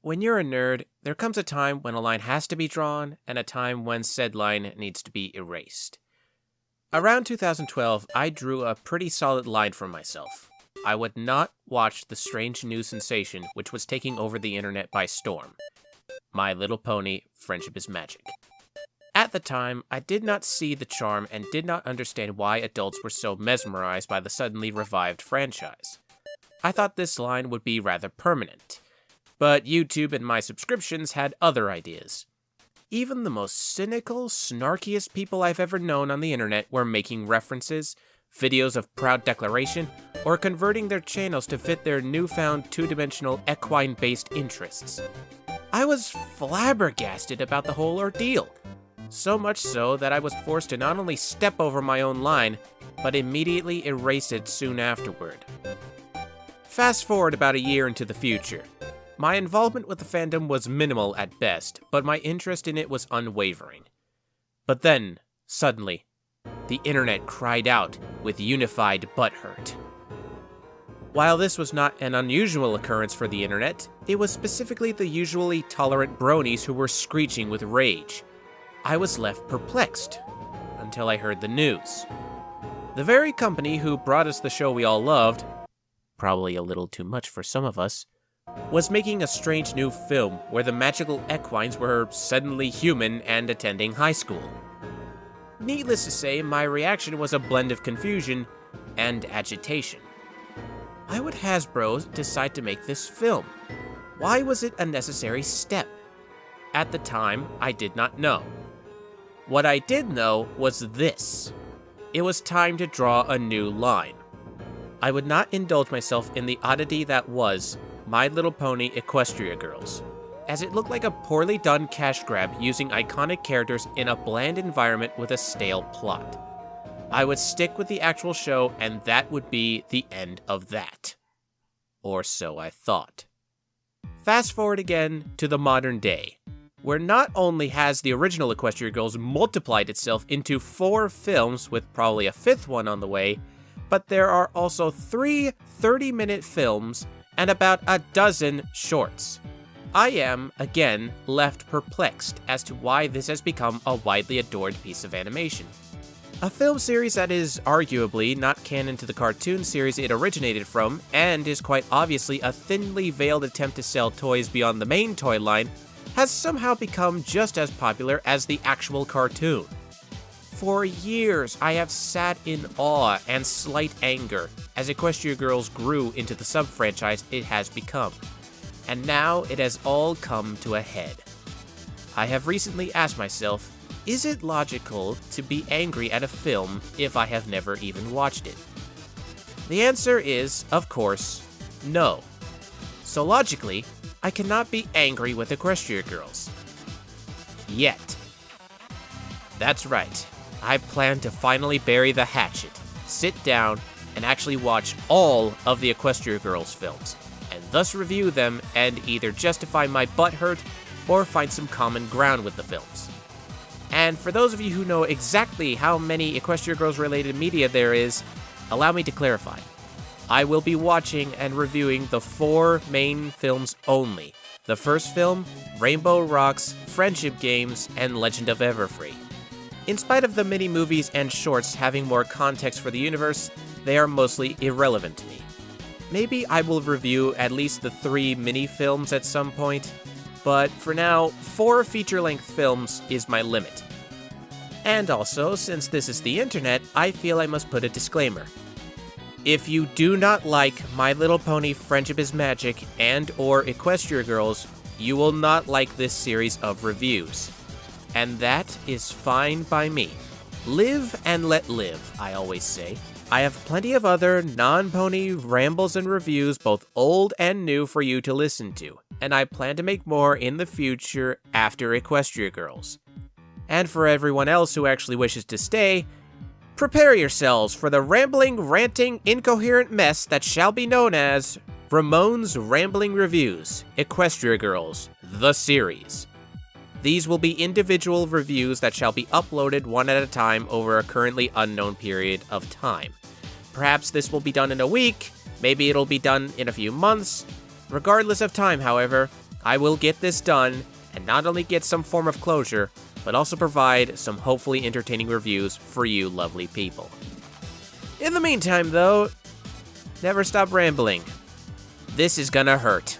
When you're a nerd, there comes a time when a line has to be drawn, and a time when said line needs to be erased. Around 2012, I drew a pretty solid line for myself. I would not watch the strange new sensation which was taking over the internet by storm. My Little Pony, Friendship is Magic. At the time, I did not see the charm and did not understand why adults were so mesmerized by the suddenly revived franchise. I thought this line would be rather permanent. But YouTube and my subscriptions had other ideas. Even the most cynical, snarkiest people I've ever known on the internet were making references, videos of proud declaration, or converting their channels to fit their newfound two-dimensional equine-based interests. I was flabbergasted about the whole ordeal. So much so that I was forced to not only step over my own line, but immediately erase it soon afterward. Fast forward about a year into the future. My involvement with the fandom was minimal at best, but my interest in it was unwavering. But then, suddenly, the internet cried out with unified butthurt. While this was not an unusual occurrence for the internet, it was specifically the usually tolerant bronies who were screeching with rage. I was left perplexed, until I heard the news. The very company who brought us the show we all loved, probably a little too much for some of us, was making a strange new film where the magical equines were suddenly human and attending high school. Needless to say, my reaction was a blend of confusion and agitation. Why would Hasbro decide to make this film? Why was it a necessary step? At the time, I did not know. What I did know was this. It was time to draw a new line. I would not indulge myself in the oddity that was My Little Pony Equestria Girls, as it looked like a poorly done cash grab using iconic characters in a bland environment with a stale plot. I would stick with the actual show, and that would be the end of that. Or so I thought. Fast forward again to the modern day, where not only has the original Equestria Girls multiplied itself into 4 films with probably a 5th one on the way, but there are also 3 30-minute films and about a dozen shorts. I am, again, left perplexed as to why this has become a widely adored piece of animation. A film series that is arguably not canon to the cartoon series it originated from, and is quite obviously a thinly veiled attempt to sell toys beyond the main toy line, has somehow become just as popular as the actual cartoon. For years, I have sat in awe and slight anger as Equestria Girls grew into the sub-franchise it has become. And now it has all come to a head. I have recently asked myself, is it logical to be angry at a film if I have never even watched it? The answer is, of course, no. So logically, I cannot be angry with Equestria Girls. Yet. That's right. I plan to finally bury the hatchet, sit down, and actually watch all of the Equestria Girls films, and thus review them and either justify my butthurt or find some common ground with the films. And for those of you who know exactly how many Equestria Girls related media there is, allow me to clarify. I will be watching and reviewing the 4 main films only. The first film, Rainbow Rocks, Friendship Games, and Legend of Everfree. In spite of the mini-movies and shorts having more context for the universe, they are mostly irrelevant to me. Maybe I will review at least the 3 mini-films at some point, but for now, 4 feature-length films is my limit. And also, since this is the internet, I feel I must put a disclaimer. If you do not like My Little Pony Friendship is Magic and or Equestria Girls, you will not like this series of reviews. And that is fine by me. Live and let live, I always say. I have plenty of other non-pony rambles and reviews, both old and new, for you to listen to, and I plan to make more in the future after Equestria Girls. And for everyone else who actually wishes to stay, prepare yourselves for the rambling, ranting, incoherent mess that shall be known as RaMoaN's Rambling Reviews, Equestria Girls, the series. These will be individual reviews that shall be uploaded one at a time over a currently unknown period of time. Perhaps this will be done in a week, maybe it'll be done in a few months. Regardless of time, however, I will get this done, and not only get some form of closure, but also provide some hopefully entertaining reviews for you lovely people. In the meantime, though, never stop rambling. This is gonna hurt.